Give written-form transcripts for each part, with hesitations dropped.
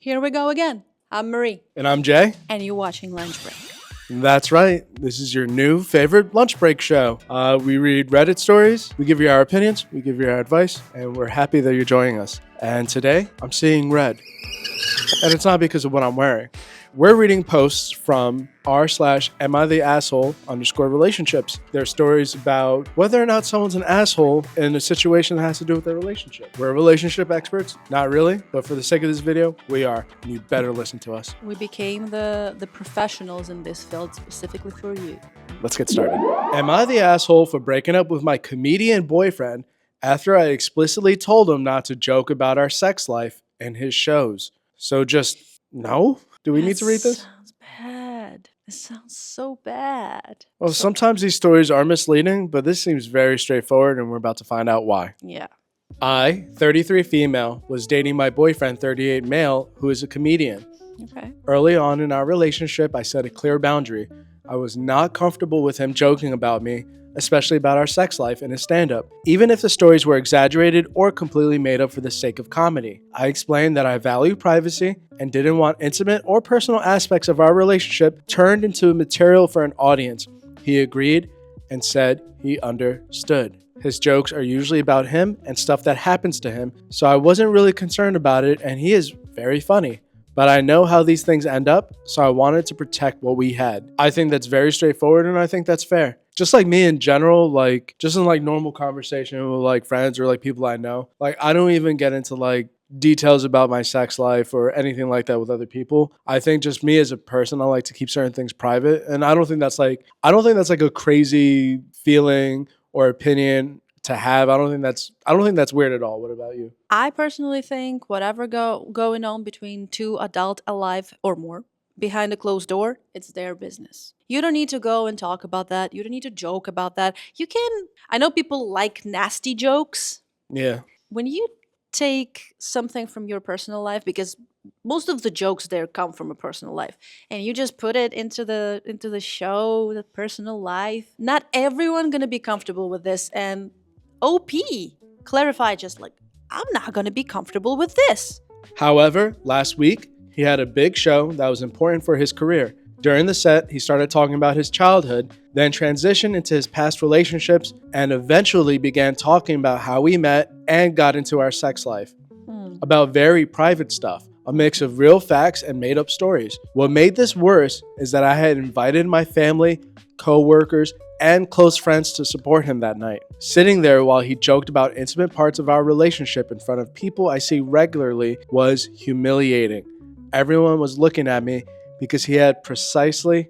Here we go again. I'm Marie. And I'm Jay. And you're watching Lunch Break. That's right. This is your new favorite lunch break show. We read Reddit stories, we give you our opinions, we give you our advice, and we're happy that you're joining us. And today, I'm seeing red. And it's not because of what I'm wearing. We're reading posts from r/amItheasshole_relationships. They're stories about whether or not someone's an asshole in a situation that has to do with their relationship. We're relationship experts. Not really, but for the sake of this video, we are. And you better listen to us. We became the professionals in this field specifically for you. Let's get started. Am I the asshole for breaking up with my comedian boyfriend after I explicitly told him not to joke about our sex life in his shows? So just no? Do we need to read this? Sounds bad. It sounds so bad. Well, sometimes these stories are misleading, but this seems very straightforward, and we're about to find out why. Yeah. I, 33 female, was dating my boyfriend, 38 male, who is a comedian. Okay. Early on in our relationship, I set a clear boundary. I was not comfortable with him joking about me, especially about our sex life in his stand-up, even if the stories were exaggerated or completely made up for the sake of comedy. I explained that I value privacy and didn't want intimate or personal aspects of our relationship turned into material for an audience. He agreed and said he understood. His jokes are usually about him and stuff that happens to him, so I wasn't really concerned about it, and he is very funny. But I know how these things end up, so I wanted to protect what we had. I think that's very straightforward, and I think that's fair. Just like me in general, like just in like normal conversation with like friends or like people I know, like I don't even get into like details about my sex life or anything like that with other people. I think just me as a person, I like to keep certain things private, and I don't think that's like a crazy feeling or opinion to have. I don't think that's weird at all. What about you? I personally think whatever going on between two adults alive or more behind a closed door, it's their business. You don't need to go and talk about that. You don't need to joke about that. I know people like nasty jokes. Yeah. When you take something from your personal life, because most of the jokes there come from a personal life, and you just put it into the show, the personal life, not everyone gonna be comfortable with this. And OP clarified just like, I'm not gonna be comfortable with this. However, last week, he had a big show that was important for his career. During the set, he started talking about his childhood, then transitioned into his past relationships, and eventually began talking about how we met and got into our sex life. About very private stuff, a mix of real facts and made-up stories. What made this worse is that I had invited my family, coworkers, and close friends to support him that night. Sitting there while he joked about intimate parts of our relationship in front of people I see regularly was humiliating. Everyone was looking at me because he had precisely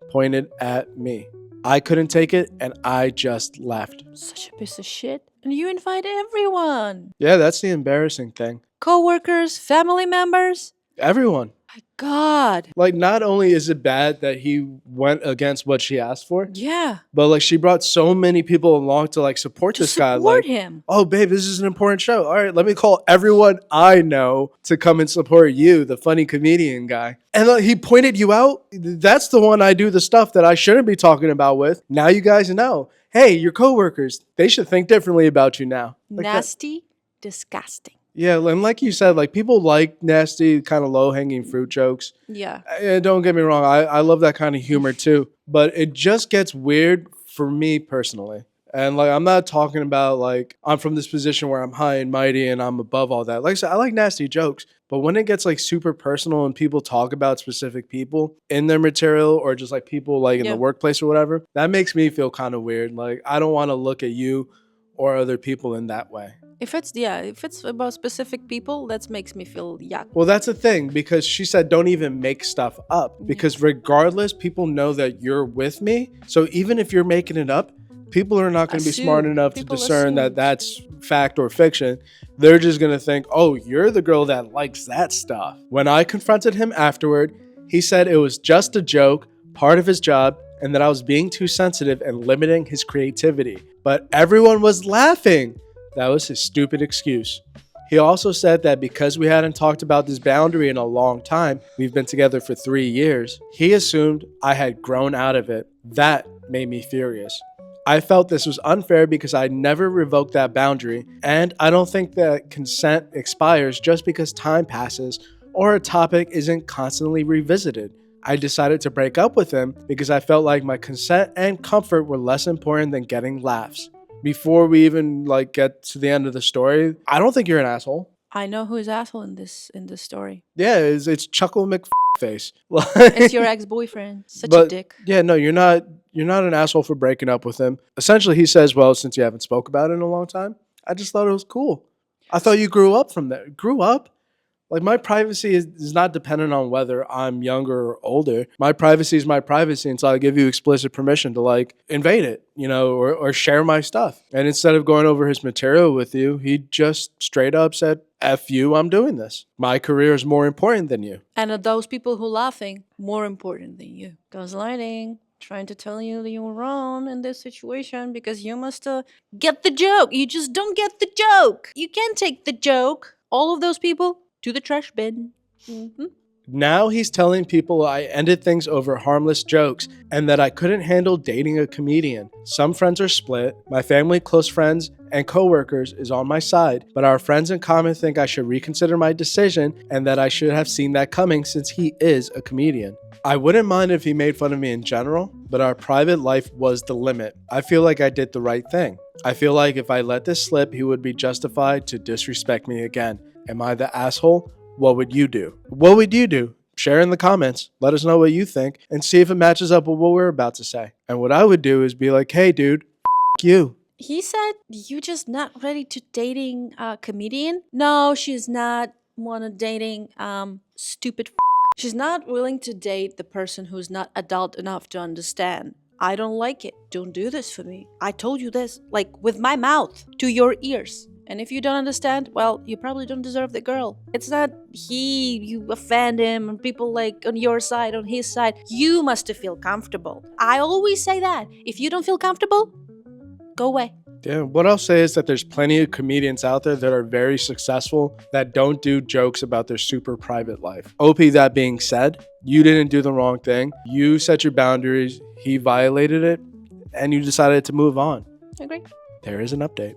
pointed at me. I couldn't take it, and I just left. Such a piece of shit. And you invite everyone. Yeah, that's the embarrassing thing. Coworkers, family members. Everyone. My God. Like, not only is it bad that he went against what she asked for, Yeah. but like she brought so many people along to like support this guy. Support Like, him. oh, babe, this is an important show. All right, let me call everyone I know to come and support you, the funny comedian guy. And like, he pointed you out. That's the one I do the stuff that I shouldn't be talking about with. Now you guys know. Hey, your coworkers, they should think differently about you now. Like Nasty, disgusting. Yeah, and like you said, like people like nasty, kind of low-hanging fruit jokes. Yeah. Don't get me wrong, I love that kind of humor too. But it just gets weird for me personally. And like I'm not talking about like I'm from this position where I'm high and mighty and I'm above all that. Like I said, I like nasty jokes. But when it gets like super personal and people talk about specific people in their material or just like people like in the workplace or whatever, that makes me feel kind of weird. Like I don't want to look at you or other people in that way. If it's about specific people, that makes me feel yuck. Well, that's the thing, because she said don't even make stuff up, because regardless, people know that you're with me. So even if you're making it up, people are not going to be smart enough to discern that that's fact or fiction. They're just going to think, oh, you're the girl that likes that stuff. When I confronted him afterward, he said it was just a joke, part of his job, and that I was being too sensitive and limiting his creativity. But everyone was laughing. That was his stupid excuse. He also said that because we hadn't talked about this boundary in a long time, we've been together for 3 years, he assumed I had grown out of it. That made me furious. I felt this was unfair because I never revoked that boundary, and I don't think that consent expires just because time passes or a topic isn't constantly revisited. I decided to break up with him because I felt like my consent and comfort were less important than getting laughs. Before we even get to the end of the story, I don't think you're an asshole. I know who is asshole in this story. Yeah, it's Chuckle McFace. It's your ex-boyfriend. Such a But dick. yeah, no, you're not an asshole for breaking up with him. Essentially, he says, "Well, since you haven't spoke about it in a long time, I just thought it was cool. I thought you grew up from that. Grew up? Like my privacy is not dependent on whether I'm younger or older. My privacy is my privacy until I give you explicit permission to invade it, or share my stuff." And instead of going over his material with you, he just straight up said, "F you, I'm doing this. My career is more important than you." And of those people who laughing, more important than you. Gaslighting, trying to tell you that you were wrong in this situation because you must get the joke. You just don't get the joke. You can't take the joke. All of those people to the trash bin. Now he's telling people I ended things over harmless jokes and that I couldn't handle dating a comedian. Some friends are split. My family, close friends, and coworkers is on my side, but our friends in common think I should reconsider my decision and that I should have seen that coming since he is a comedian. I wouldn't mind if he made fun of me in general, but our private life was the limit. I feel like I did the right thing. I feel like if I let this slip, he would be justified to disrespect me again. Am I the asshole? What would you do? What would you do? Share in the comments. Let us know what you think and see if it matches up with what we're about to say. And what I would do is be like, "Hey, dude, you." He said, "You just not ready to dating a comedian?" No, she's not wanna dating stupid. She's not willing to date the person who's not adult enough to understand. I don't like it. Don't do this for me. I told you this, with my mouth to your ears. And if you don't understand, well, you probably don't deserve the girl. It's not you offend him, and people on your side, on his side. You must feel comfortable. I always say that. If you don't feel comfortable, go away. Yeah, what I'll say is that there's plenty of comedians out there that are very successful that don't do jokes about their super private life. OP, that being said, you didn't do the wrong thing. You set your boundaries, he violated it, and you decided to move on. Agree. There is an update.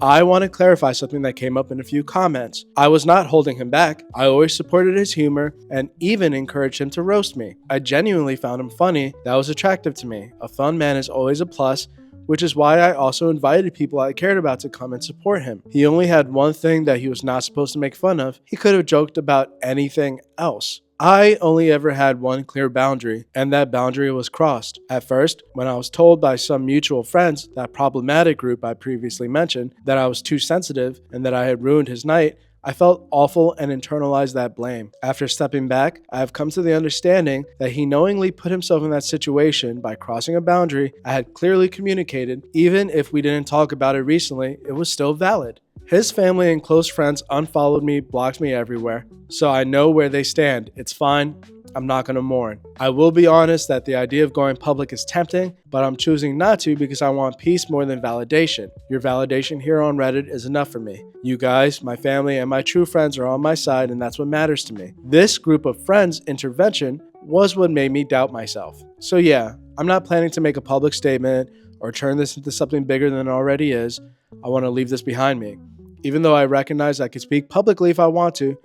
I want to clarify something that came up in a few comments. I was not holding him back. I always supported his humor and even encouraged him to roast me. I genuinely found him funny. That was attractive to me. A fun man is always a plus, which is why I also invited people I cared about to come and support him. He only had one thing that he was not supposed to make fun of. He could have joked about anything else. I only ever had one clear boundary, and that boundary was crossed. At first, when I was told by some mutual friends, that problematic group I previously mentioned, that I was too sensitive and that I had ruined his night, I felt awful and internalized that blame. After stepping back, I have come to the understanding that he knowingly put himself in that situation by crossing a boundary I had clearly communicated. Even if we didn't talk about it recently, it was still valid. His family and close friends unfollowed me, blocked me everywhere, so I know where they stand. It's fine. I'm not going to mourn. I will be honest that the idea of going public is tempting, but I'm choosing not to because I want peace more than validation. Your validation here on Reddit is enough for me. You guys, my family, and my true friends are on my side, and that's what matters to me. This group of friends' intervention was what made me doubt myself. So yeah, I'm not planning to make a public statement or turn this into something bigger than it already is. I want to leave this behind me. Even though I recognize I could speak publicly if I want to,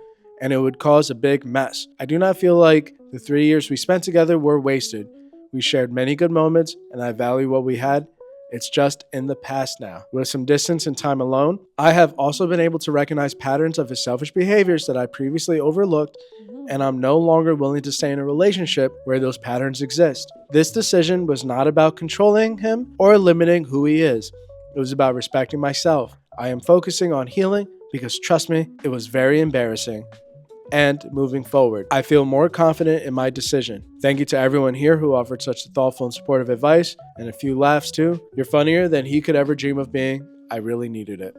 and it would cause a big mess. I do not feel like the 3 years we spent together were wasted. We shared many good moments, and I value what we had. It's just in the past now. With some distance and time alone, I have also been able to recognize patterns of his selfish behaviors that I previously overlooked, and I'm no longer willing to stay in a relationship where those patterns exist. This decision was not about controlling him or limiting who he is. It was about respecting myself. I am focusing on healing because, trust me, it was very embarrassing. And moving forward, I feel more confident in my decision. Thank you to everyone here who offered such thoughtful and supportive advice, and a few laughs too. You're funnier than he could ever dream of being. I really needed it.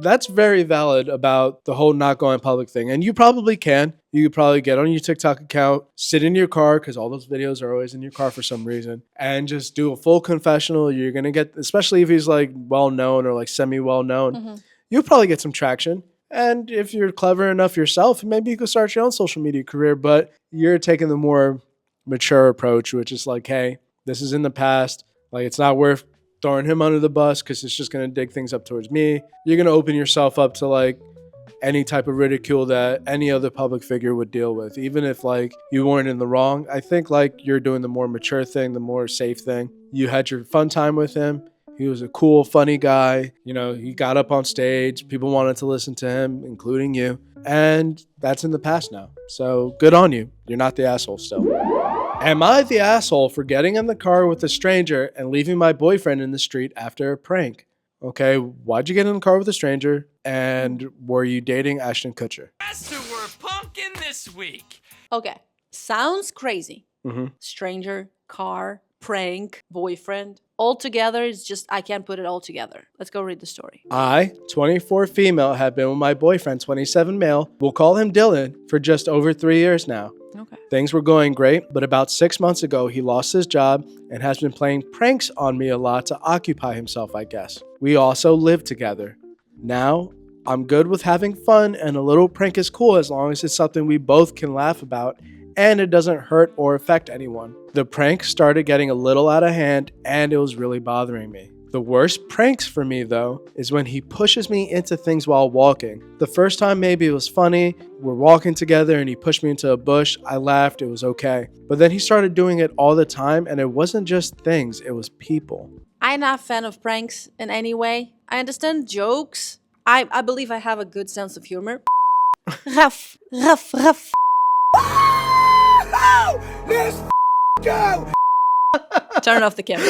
That's very valid about the whole not going public thing. And you probably can. You could probably get on your TikTok account, sit in your car, because all those videos are always in your car for some reason, and just do a full confessional. You're going to get, especially if he's well-known or semi-well-known, you'll probably get some traction. And if you're clever enough yourself, maybe you could start your own social media career, but you're taking the more mature approach, which is hey, this is in the past. It's not worth throwing him under the bus because it's just going to dig things up towards me. You're going to open yourself up to any type of ridicule that any other public figure would deal with, even if like you weren't in the wrong. I think like you're doing the more mature thing, the more safe thing. You had your fun time with him. He was a cool, funny guy. You know, he got up on stage. People wanted to listen to him, including you. And that's in the past now. So good on you. You're not the asshole still. Am I the asshole for getting in the car with a stranger and leaving my boyfriend in the street after a prank? Okay, why'd you get in the car with a stranger? And were you dating Ashton Kutcher? Guess who we're punking this week? Okay. Sounds crazy. Mm-hmm. Stranger, car, prank, boyfriend. All together, it's just, I can't put it all together. Let's go read the story. I, 24 female, have been with my boyfriend, 27 male, we'll call him Dylan, for just over 3 years now. Okay. Things were going great, but about 6 months ago, he lost his job and has been playing pranks on me a lot to occupy himself, I guess. We also live together. Now, I'm good with having fun, and a little prank is cool as long as it's something we both can laugh about and it doesn't hurt or affect anyone. The prank started getting a little out of hand and it was really bothering me. The worst pranks for me, though, is when he pushes me into things while walking. The first time maybe it was funny. We're walking together and he pushed me into a bush. I laughed. It was okay. But then he started doing it all the time, and it wasn't just things. It was people. I'm not a fan of pranks in any way. I understand jokes. I believe I have a good sense of humor. Rough. Let's go! Turn off the camera.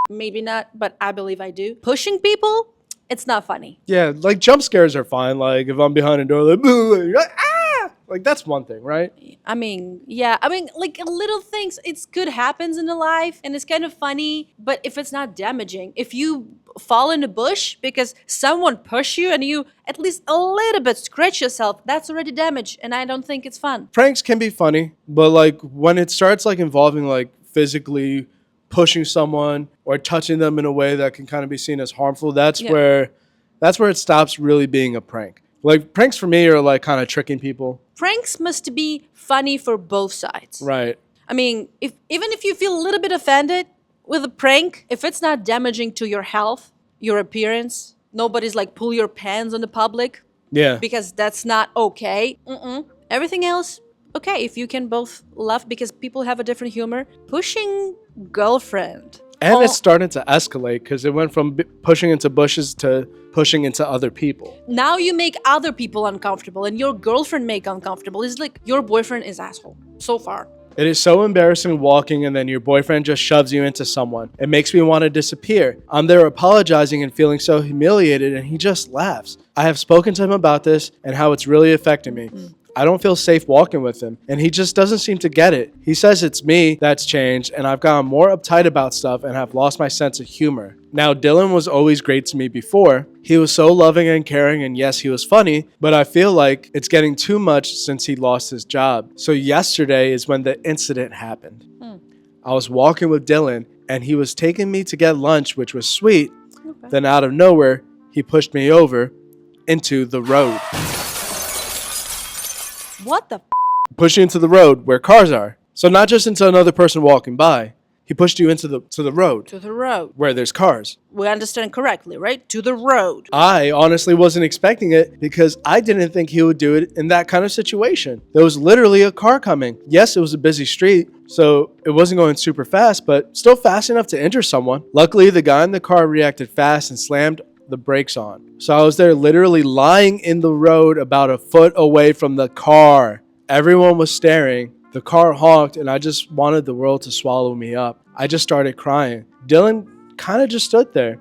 Maybe not, but I believe I do. Pushing people, it's not funny. Yeah, like jump scares are fine. Like if I'm behind a door, like, you're like ah! Like that's one thing, right? I mean, yeah. I mean, like little things, it's good happens in the life and it's kind of funny, but if it's not damaging, if you fall in a bush because someone pushed you and you at least a little bit scratch yourself, that's already damage, and I don't think it's fun. Pranks can be funny, but like when it starts like involving like physically pushing someone or touching them in a way that can kind of be seen as harmful, that's where it stops really being a prank. Like pranks for me are like kind of tricking people. Pranks must be funny for both sides. Right. I mean, even if you feel a little bit offended with a prank, if it's not damaging to your health, your appearance, nobody's like pull your pants on the public. Yeah. Because that's not okay. Everything else, okay, if you can both laugh because people have a different humor. Pushing girlfriend. And it's starting to escalate because it went from pushing into bushes to pushing into other people. Now you make other people uncomfortable and your girlfriend make uncomfortable. It's like your boyfriend is asshole so far. It is so embarrassing walking and then your boyfriend just shoves you into someone. It makes me want to disappear. I'm there apologizing and feeling so humiliated and he just laughs. I have spoken to him about this and how it's really affecting me. I don't feel safe walking with him, and he just doesn't seem to get it. He says it's me that's changed, and I've gotten more uptight about stuff and have lost my sense of humor. Now, Dylan was always great to me before. He was so loving and caring, and yes, he was funny, but I feel like it's getting too much since he lost his job. So yesterday is when the incident happened. I was walking with Dylan, and he was taking me to get lunch, which was sweet. Okay. Then out of nowhere, he pushed me over into the road. What the Pushing into the road where cars are. So not just into another person walking by. He pushed you into the road. To the road. Where there's cars. We understand correctly, right? To the road. I honestly wasn't expecting it because I didn't think he would do it in that kind of situation. There was literally a car coming. Yes, it was a busy street, so it wasn't going super fast, but still fast enough to injure someone. Luckily, the guy in the car reacted fast and slammed the brakes on. So I was there literally lying in the road about a foot away from the car. Everyone was staring. The car honked and I just wanted the world to swallow me up. I just started crying. Dylan kind of just stood there.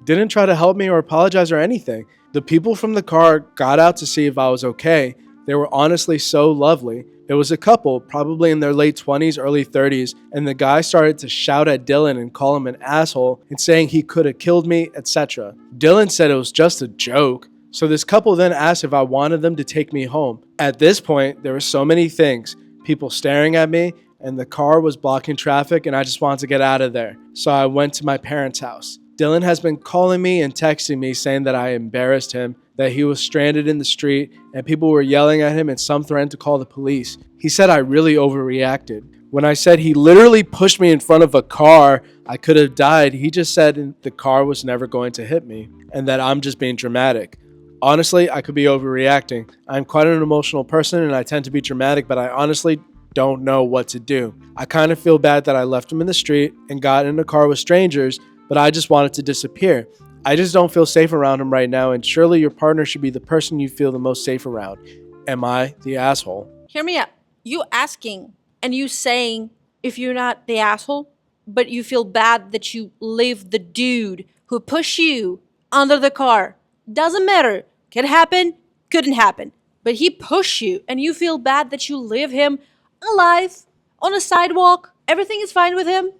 Didn't try to help me or apologize or anything. The people from the car got out to see if I was okay. They were honestly so lovely. It was a couple, probably in their late 20s, early 30s, and the guy started to shout at Dylan and call him an asshole and saying he could have killed me, etc. Dylan said it was just a joke. So this couple then asked if I wanted them to take me home. At this point, there were so many things. People staring at me, and the car was blocking traffic, and I just wanted to get out of there. So I went to my parents' house. Dylan has been calling me and texting me saying that I embarrassed him, that he was stranded in the street, and people were yelling at him and some threatened to call the police. He said I really overreacted. When I said he literally pushed me in front of a car, I could have died, he just said the car was never going to hit me, and that I'm just being dramatic. Honestly, I could be overreacting. I'm quite an emotional person and I tend to be dramatic, but I honestly don't know what to do. I kind of feel bad that I left him in the street and got in a car with strangers, but I just wanted to disappear. I just don't feel safe around him right now, and surely your partner should be the person you feel the most safe around. Am I the asshole? Hear me out. You asking and you saying if you're not the asshole, but you feel bad that you leave the dude who pushed you under the car. Doesn't matter. Could happen, couldn't happen. But he pushed you and you feel bad that you leave him alive on a sidewalk. Everything is fine with him.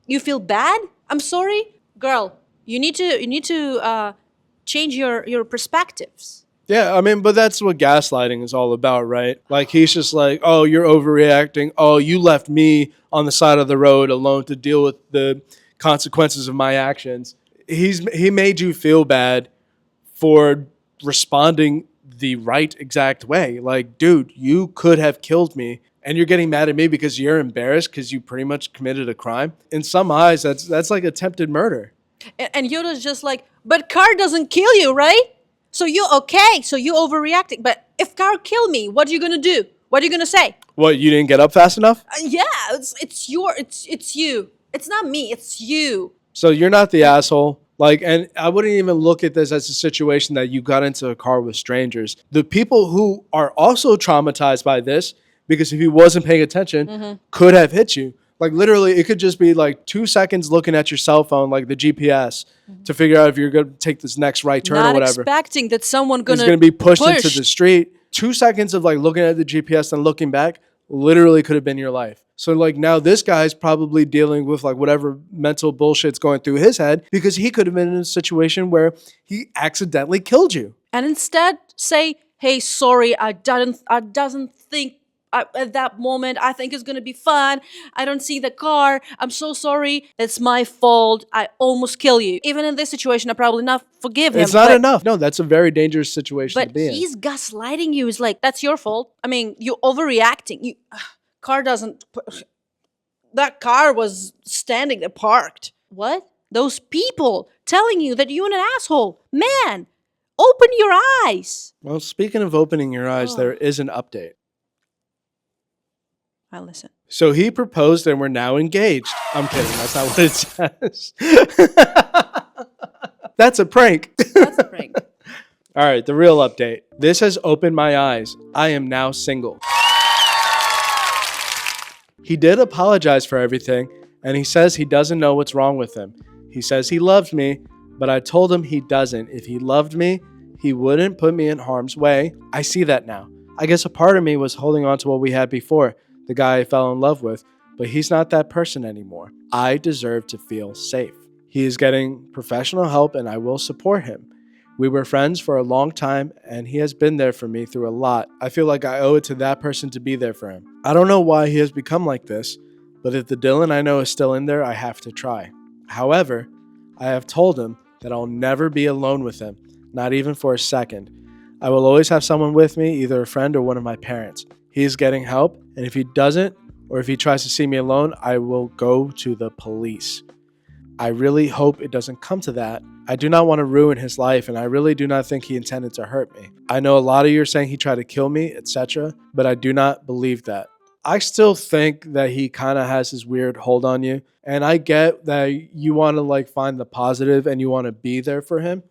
You feel bad? I'm sorry? Girl, you need to change your perspectives. Yeah, I mean, but that's what gaslighting is all about, right? Like, he's just like, oh, you're overreacting. Oh, you left me on the side of the road alone to deal with the consequences of my actions. He made you feel bad for responding the right exact way. Like, dude, you could have killed me, and you're getting mad at me because you're embarrassed because you pretty much committed a crime. In some eyes, that's like attempted murder. And Yoda's just like, but car doesn't kill you, right? So you okay? So you overreacting. But if car kill me, what are you gonna do? What are you gonna say? What, you didn't get up fast enough? Yeah, it's you. It's not me. It's you. So you're not the asshole. Like, and I wouldn't even look at this as a situation that you got into a car with strangers. The people who are also traumatized by this, because if he wasn't paying attention, could have hit you. Like, literally, it could just be like 2 seconds looking at your cell phone, like the GPS, to figure out if you're going to take this next right turn Not or whatever. expecting that someone It's gonna going to be pushed into the street. 2 seconds of like looking at the GPS and looking back literally could have been your life. So like now this guy's probably dealing with like whatever mental bullshit's going through his head because he could have been in a situation where he accidentally killed you. And instead say, "Hey, sorry, I doesn't think at that moment. I think it's gonna be fun. I don't see the car. I'm so sorry. It's my fault. I almost kill you." Even in this situation, I probably not forgive him. It's not enough. No, that's a very dangerous situation to But be in. he's gaslighting you. It's like, that's your fault. I mean, you're overreacting. Car doesn't. That car was standing there parked. What? Those people telling you that you're an asshole. Man, open your eyes. Well, speaking of opening your eyes, there is an update. I listen. So he proposed and we're now engaged. I'm kidding. That's not what it says. That's a prank. That's a prank. All right, the real update. This has opened my eyes. I am now single. He did apologize for everything, and he says he doesn't know what's wrong with him. He says he loved me, but I told him he doesn't. If he loved me, he wouldn't put me in harm's way. I see that now. I guess a part of me was holding on to what we had before, the guy I fell in love with, but he's not that person anymore. I deserve to feel safe. He is getting professional help, and I will support him. We were friends for a long time, and he has been there for me through a lot. I feel like I owe it to that person to be there for him. I don't know why he has become like this, but if the Dylan I know is still in there, I have to try. However, I have told him that I'll never be alone with him, not even for a second. I will always have someone with me, either a friend or one of my parents. He is getting help, and if he doesn't, or if he tries to see me alone, I will go to the police. I really hope it doesn't come to that. I do not want to ruin his life, and I really do not think he intended to hurt me. I know a lot of you are saying he tried to kill me, etc., but I do not believe that. I still think that he kind of has his weird hold on you, and I get that you want to like find the positive and you want to be there for him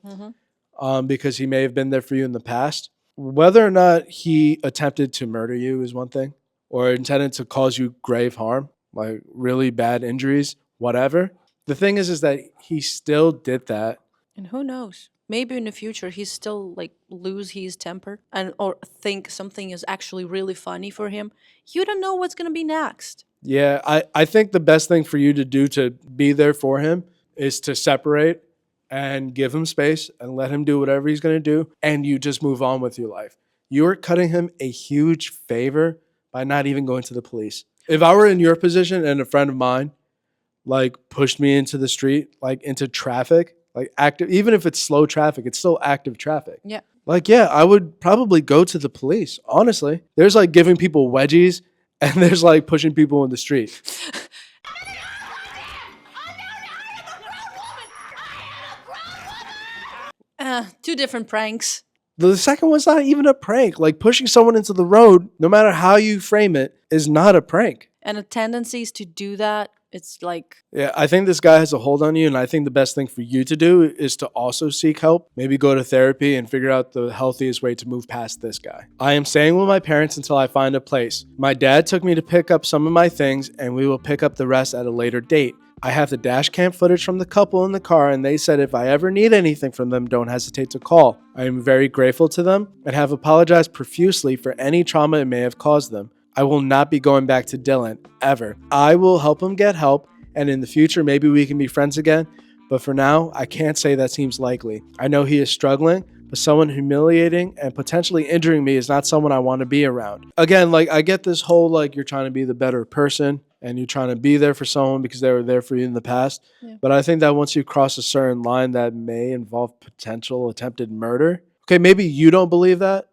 because he may have been there for you in the past. Whether or not he attempted to murder you is one thing, or intended to cause you grave harm, like really bad injuries, whatever. The thing is that he still did that. And who knows? Maybe in the future he's still like lose his temper and or think something is actually really funny for him. You don't know what's gonna be next. Yeah, I think the best thing for you to do to be there for him is to separate and give him space and let him do whatever he's going to do, and you just move on with your life. You're cutting him a huge favor by not even going to the police. If I were in your position and a friend of mine like pushed me into the street, like into traffic, like active, even if it's slow traffic, it's still active traffic. Yeah. Like, yeah, I would probably go to the police, honestly. There's like giving people wedgies and there's like pushing people in the street. Two different pranks. The second one's not even a prank. Like pushing someone into the road, no matter how you frame it, is not a prank. And the tendencies to do that, it's like, Yeah, I think this guy has a hold on you, and I think the best thing for you to do is to also seek help. Maybe go to therapy and figure out the healthiest way to move past this guy. I am staying with my parents until I find a place. My dad took me to pick up some of my things, and we will pick up the rest at a later date. I have the dash cam footage from the couple in the car, and they said if I ever need anything from them, don't hesitate to call. I am very grateful to them and have apologized profusely for any trauma it may have caused them. I will not be going back to Dylan, ever. I will help him get help, and in the future, maybe we can be friends again. But for now, I can't say that seems likely. I know he is struggling, but someone humiliating and potentially injuring me is not someone I want to be around. Again, like I get this whole like you're trying to be the better person and you're trying to be there for someone because they were there for you in the past. Yeah. But I think that once you cross a certain line that may involve potential attempted murder, okay, maybe you don't believe that.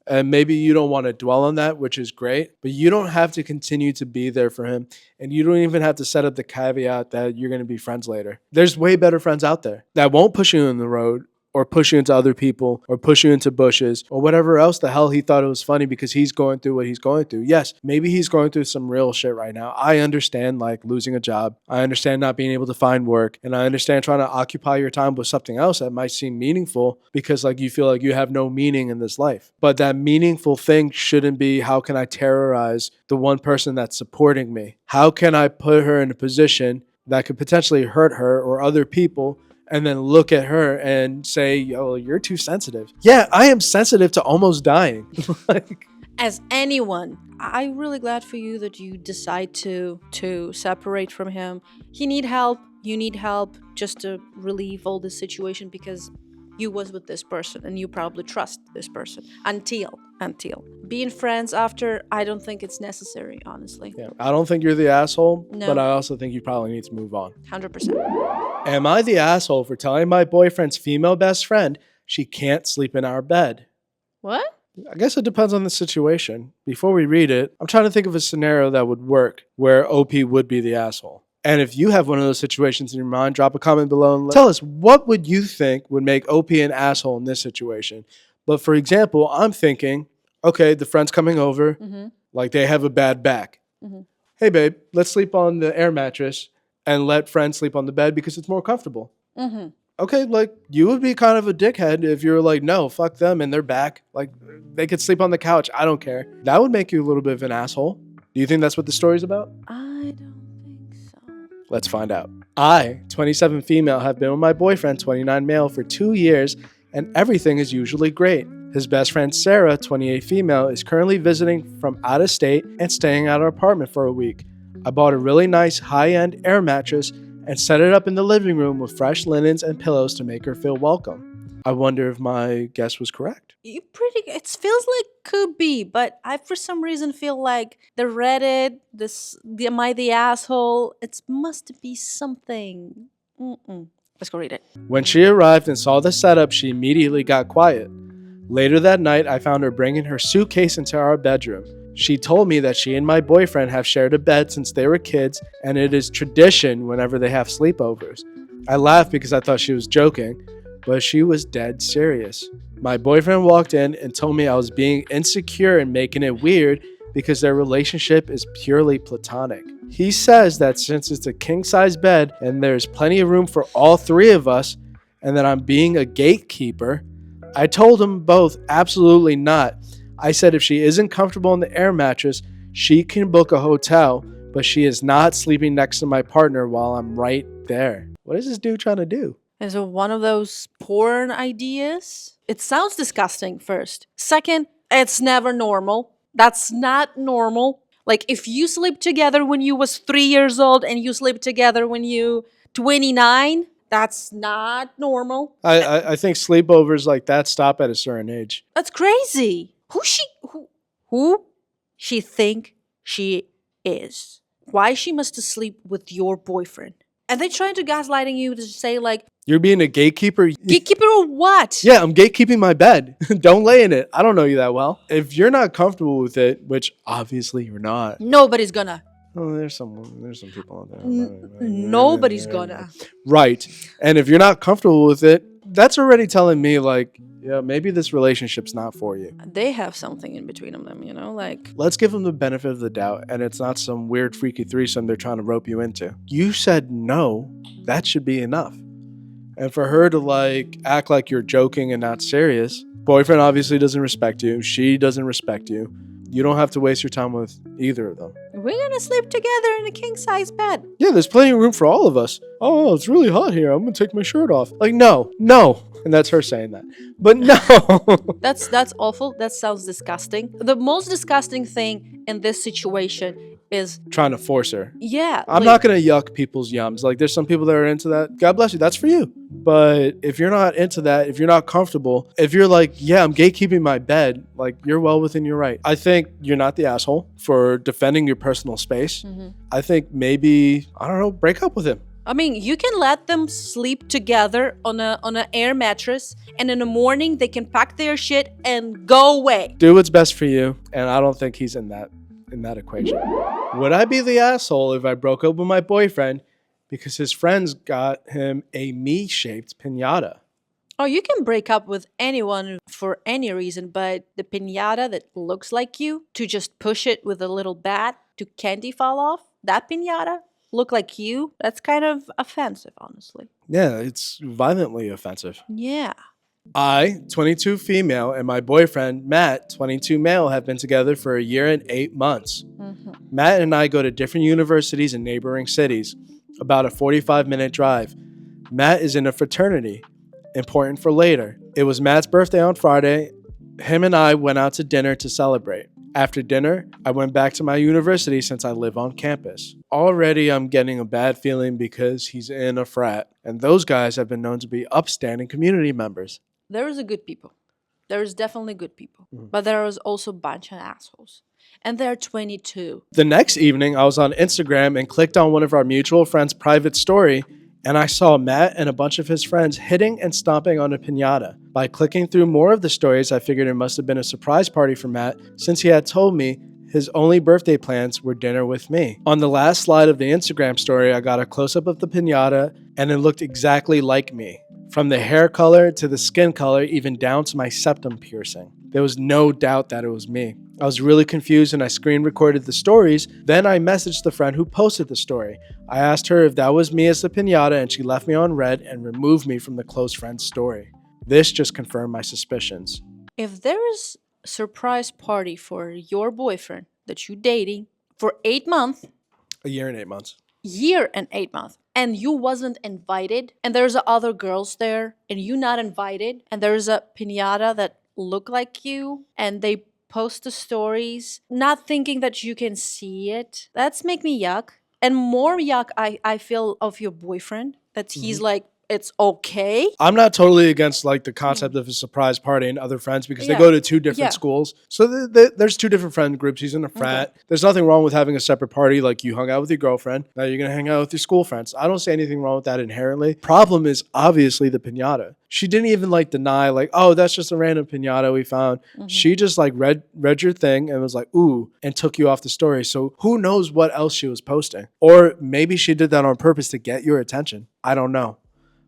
And maybe you don't want to dwell on that, which is great, but you don't have to continue to be there for him. And you don't even have to set up the caveat that you're going to be friends later. There's way better friends out there that won't push you in the road or push you into other people or push you into bushes or whatever else the hell he thought it was funny because he's going through what he's going through. Yes, maybe he's going through some real shit right now. I understand like losing a job. I understand not being able to find work. And I understand trying to occupy your time with something else that might seem meaningful because like you feel like you have no meaning in this life. But that meaningful thing shouldn't be how can I terrorize the one person that's supporting me? How can I put her in a position that could potentially hurt her or other people and then look at her and say, yo, you're too sensitive. Yeah, I am sensitive to almost dying. Like, as anyone, I'm really glad for you that you decide to separate from him. He need help. You need help just to relieve all this situation because you was with this person and you probably trust this person until being friends after. I don't think it's necessary, honestly. yeah, I don't think you're the asshole, No. but I also think you probably need to move on. 100%. Am I the asshole for telling my boyfriend's female best friend she can't sleep in our bed? What? I guess it depends on the situation. Before we read it, I'm trying to think of a scenario that would work where OP would be the asshole. And if you have one of those situations in your mind, drop a comment below and tell us what would you think would make OP an asshole in this situation. But for example, I'm thinking, okay, the friend's coming over, like they have a bad back. Hey babe, let's sleep on the air mattress and let friend sleep on the bed because it's more comfortable. Okay, like you would be kind of a dickhead if you were like, no, fuck them and they're back. Like they could sleep on the couch. I don't care. That would make you a little bit of an asshole. Do you think that's what the story's about? I don't think so. Let's find out. I, 27 female, have been with my boyfriend, 29 male, for 2 years, and everything is usually great. His best friend, Sarah, 28 female, is currently visiting from out of state and staying at our apartment for a week. I bought a really nice high-end air mattress and set it up in the living room with fresh linens and pillows to make her feel welcome. I wonder if my guess was correct. It feels like could be, but I for some reason feel like the Reddit, the am I the asshole? It must be something. Let's go read it. When she arrived and saw the setup, she immediately got quiet. Later that night, I found her bringing her suitcase into our bedroom. She told me that she and my boyfriend have shared a bed since they were kids, and it is tradition whenever they have sleepovers. I laughed because I thought she was joking, but she was dead serious. My boyfriend walked in and told me I was being insecure and making it weird because their relationship is purely platonic. He says that since it's a king-size bed and there's plenty of room for all three of us, and that I'm being a gatekeeper, I told them both absolutely not. I said if she isn't comfortable on the air mattress, she can book a hotel, but she is not sleeping next to my partner while I'm right there. What is this dude trying to do? Is it one of those porn ideas? It sounds disgusting, first. Second, it's never normal. That's not normal. Like, if you sleep together when you was 3 years old and you sleep together when you 29, that's not normal. I think sleepovers like that stop at a certain age. That's crazy. Who she think she is? Why she must sleep with your boyfriend? And they trying to gaslighting you to say like, You're being a gatekeeper? gatekeeper or what? Yeah, I'm gatekeeping my bed. Don't lay in it. I don't know you that well. If you're not comfortable with it, which obviously you're not. Nobody's gonna. Oh, there's some people out there. Nobody's gonna. Right. And if you're not comfortable with it, that's already telling me like yeah, maybe this relationship's not for you. They have something in between of them, like. Let's give them the benefit of the doubt, and it's not some weird freaky threesome they're trying to rope you into. You said no, that should be enough. And for her to like act like you're joking and not serious, boyfriend obviously doesn't respect you, she doesn't respect you. You don't have to waste your time with either of them. We're gonna sleep together in a king-size bed. Yeah, there's plenty of room for all of us. Oh, it's really hot here. I'm gonna take my shirt off. Like, no. And that's her saying that. But no. That's awful. That sounds disgusting. The most disgusting thing in this situation is, Trying to force her. yeah. I'm not gonna yuck people's yums. Like, there's some people that are into that. God bless you. That's for you. But if you're not into that, if you're not comfortable, if you're like, yeah, I'm gatekeeping my bed, like, you're well within your right. I think you're not the asshole for defending your personal space. I think maybe, I don't know, break up with him. I mean, you can let them sleep together on an air mattress, and in the morning they can pack their shit and go away. Do what's best for you, and I don't think he's in that equation. Would I be the asshole if I broke up with my boyfriend because his friends got him a me-shaped piñata? Oh, you can break up with anyone for any reason, but the piñata that looks like you, to just push it with a little bat to candy fall off, that piñata look like you, that's kind of offensive, honestly. Yeah, it's violently offensive. Yeah. I, 22 female, and my boyfriend, Matt, 22 male, have been together for a year and 8 months. Matt and I go to different universities in neighboring cities, about a 45-minute drive. Matt is in a fraternity. Important for later. It was Matt's birthday on Friday. Him and I went out to dinner to celebrate. After dinner, I went back to my university since I live on campus. Already, I'm getting a bad feeling because he's in a frat, and those guys have been known to be upstanding community members. There is a good people. There is definitely good people. But there is also a bunch of assholes. And they're 22. The next evening, I was on Instagram and clicked on one of our mutual friends' private story, and I saw Matt and a bunch of his friends hitting and stomping on a piñata. By clicking through more of the stories, I figured it must have been a surprise party for Matt, since he had told me his only birthday plans were dinner with me. On the last slide of the Instagram story, I got a close-up of the piñata, and it looked exactly like me. From the hair color to the skin color, even down to my septum piercing. There was no doubt that it was me. I was really confused and I screen recorded the stories. Then I messaged the friend who posted the story. I asked her if that was me as the piñata, and she left me on red and removed me from the close friend's story. This just confirmed my suspicions. If there is a surprise party for your boyfriend that you're dating for 8 months, A year and 8 months. year and 8 months, and you wasn't invited, and there's other girls there, and you not invited, and there's a piñata that look like you, and they post the stories, not thinking that you can see it, that's make me yuck. And more yuck I feel of your boyfriend, that he's like, it's okay. I'm not totally against like the concept of a surprise party and other friends because they Yeah. go to two different Yeah. schools. So there's two different friend groups. He's in a frat. There's nothing wrong with having a separate party like you hung out with your girlfriend. Now you're going to hang out with your school friends. I don't see anything wrong with that inherently. Problem is obviously the piñata. She didn't even like deny like, oh, that's just a random piñata we found. She just like read your thing and was like, ooh, and took you off the story. So who knows what else she was posting? Or maybe she did that on purpose to get your attention. I don't know.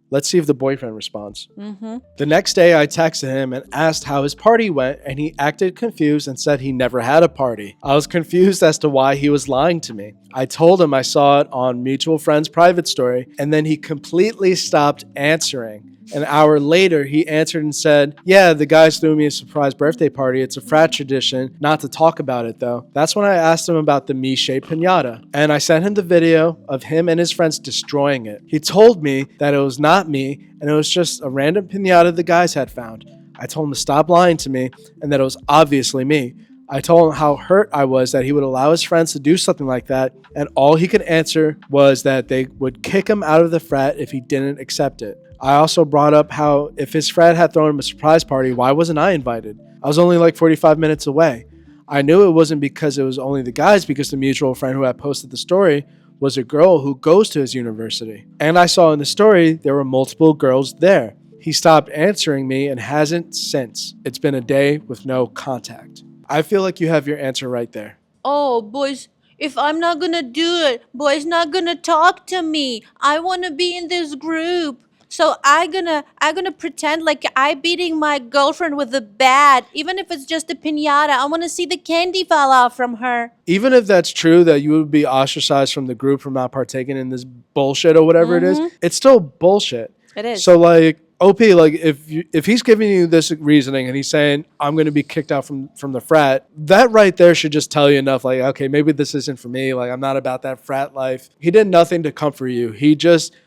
Let's see if the boyfriend responds. The next day, I texted him and asked how his party went, and he acted confused and said he never had a party. I was confused as to why he was lying to me. I told him I saw it on mutual friend's private story, and then he completely stopped answering. An hour later, he answered and said, yeah, the guys threw me a surprise birthday party. It's a frat tradition. Not to talk about it, though. That's when I asked him about the me-shaped piñata, and I sent him the video of him and his friends destroying it. He told me that it was not me, and it was just a random piñata the guys had found. I told him to stop lying to me, and that it was obviously me. I told him how hurt I was that he would allow his friends to do something like that, and all he could answer was that they would kick him out of the frat if he didn't accept it. I also brought up how if his frat had thrown him a surprise party, why wasn't I invited? I was only like 45 minutes away. I knew it wasn't because it was only the guys, because the mutual friend who had posted the story was a girl who goes to his university. And I saw in the story there were multiple girls there. He stopped answering me and hasn't since. It's been a day with no contact. I feel like you have your answer right there. Oh, boys, if I'm not gonna do it, boys not gonna talk to me. I wanna be in this group. So I gonna pretend like I beating my girlfriend with a bat, even if it's just a piñata. I want to see the candy fall off from her. Even if that's true that you would be ostracized from the group from not partaking in this bullshit or whatever it is, it's still bullshit. It is. So like OP, like if he's giving you this reasoning and he's saying I'm going to be kicked out from the frat, that right there should just tell you enough. Like, okay, maybe this isn't for me. Like, I'm not about that frat life. He did nothing to comfort you.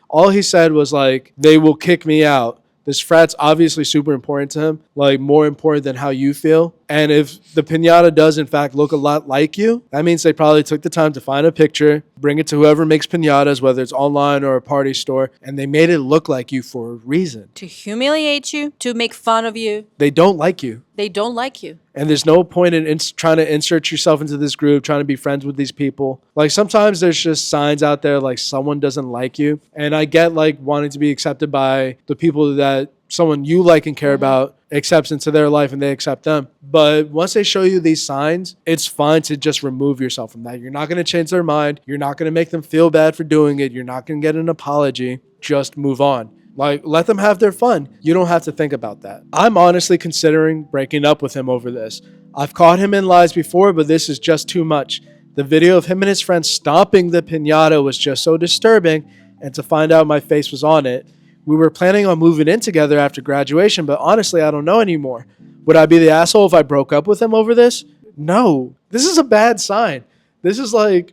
All he said was like, they will kick me out. This frat's obviously super important to him, like more important than how you feel. And if the piñata does in fact look a lot like you, that means they probably took the time to find a picture, bring it to whoever makes piñatas, whether it's online or a party store, and they made it look like you for a reason. To humiliate you, to make fun of you. They don't like you. They don't like you. And there's no point in trying to insert yourself into this group, trying to be friends with these people. Like sometimes there's just signs out there like someone doesn't like you. And I get like wanting to be accepted by the people that someone you like and care about accepts into their life and they accept them. But once they show you these signs, it's fine to just remove yourself from that. You're not going to change their mind. You're not going to make them feel bad for doing it. You're not going to get an apology. Just move on. Like, let them have their fun. You don't have to think about that. I'm honestly considering breaking up with him over this. I've caught him in lies before, but this is just too much. The video of him and his friends stomping the piñata was just so disturbing, and to find out my face was on it. We were planning on moving in together after graduation, but honestly, I don't know anymore. Would I be the asshole if I broke up with him over this? No. This is a bad sign. This is like,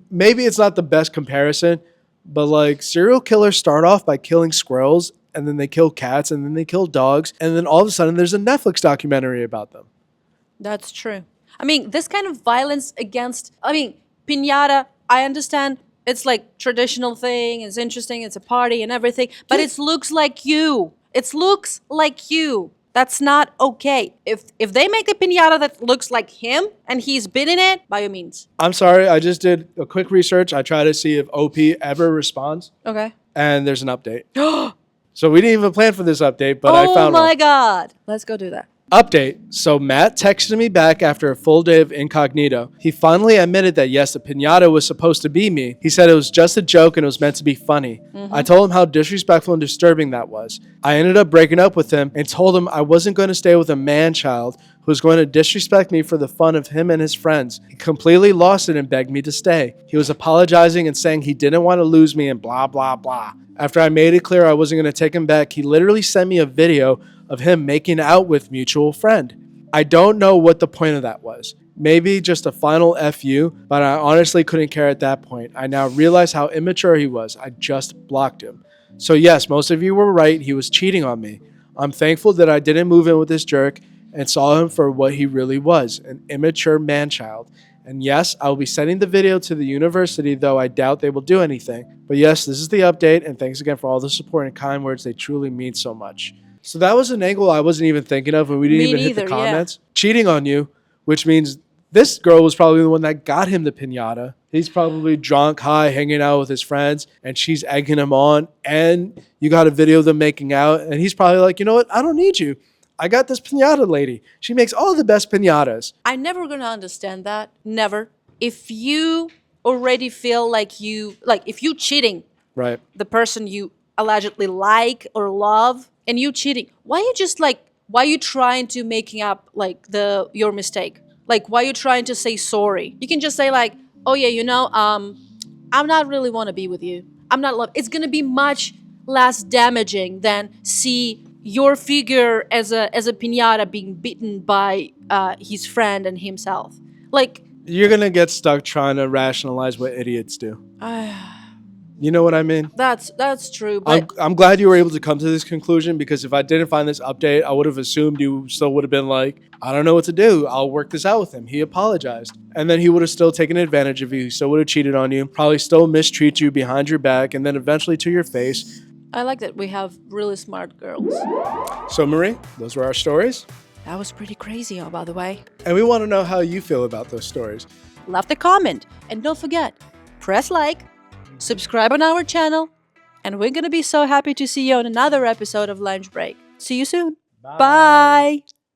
maybe it's not the best comparison, but like serial killers start off by killing squirrels and then they kill cats and then they kill dogs. And then all of a sudden there's a Netflix documentary about them. That's true. I mean, this kind of violence against, piñata, I understand it's like traditional thing. It's interesting. It's a party and everything, but it looks like you. It looks like you. That's not okay. If they make a piñata that looks like him and he's been in it, by all means. I'm sorry. I just did a quick research. I try to see if OP ever responds. Okay. And there's an update. So we didn't even plan for this update, but I found one. Oh my God. Let's go do that. Update. So Matt texted me back after a full day of incognito. He finally admitted that yes, the piñata was supposed to be me. He said it was just a joke and it was meant to be funny. I told him how disrespectful and disturbing that was. I ended up breaking up with him and told him I wasn't going to stay with a man-child who was going to disrespect me for the fun of him and his friends. He completely lost it and begged me to stay. He was apologizing and saying he didn't want to lose me and blah, blah, blah. After I made it clear I wasn't going to take him back, he literally sent me a video of him making out with mutual friend. I don't know what the point of that was. Maybe just a final FU, but I honestly couldn't care at that point. I now realize how immature he was. I just blocked him. So yes, most of you were right. He was cheating on me. I'm thankful that I didn't move in with this jerk and saw him for what he really was, an immature man-child. And yes, I will be sending the video to the university, though I doubt they will do anything. But yes, this is the update, and thanks again for all the support and kind words. They truly mean so much. So that was an angle I wasn't even thinking of, and we didn't even hit the comments. Yeah. Cheating on you, which means this girl was probably the one that got him the piñata. He's probably drunk, high, hanging out with his friends, and she's egging him on. And you got a video of them making out, and he's probably like, you know what? I don't need you. I got this piñata lady. She makes all the best piñatas. I'm never going to understand that. Never. If you already feel like if you cheating, right, the person you allegedly like or love, and you cheating, why you trying to making up like your mistake? Like, why you trying to say sorry? You can just say like, oh yeah, I'm not really want to be with you. I'm not love. It's gonna be much less damaging than see your figure as a piñata being beaten by his friend and himself. Like, you're gonna get stuck trying to rationalize what idiots do. You know what I mean? That's true. But I'm glad you were able to come to this conclusion, because if I didn't find this update, I would have assumed you still would have been like, I don't know what to do. I'll work this out with him. He apologized. And then he would have still taken advantage of you. He still would have cheated on you, probably still mistreat you behind your back, and then eventually to your face. I like that we have really smart girls. So Marie, those were our stories. That was pretty crazy, by the way. And we want to know how you feel about those stories. Leave the comment. And don't forget, press like, subscribe on our channel, and we're going to be so happy to see you on another episode of Lunch Break. See you soon. Bye. Bye.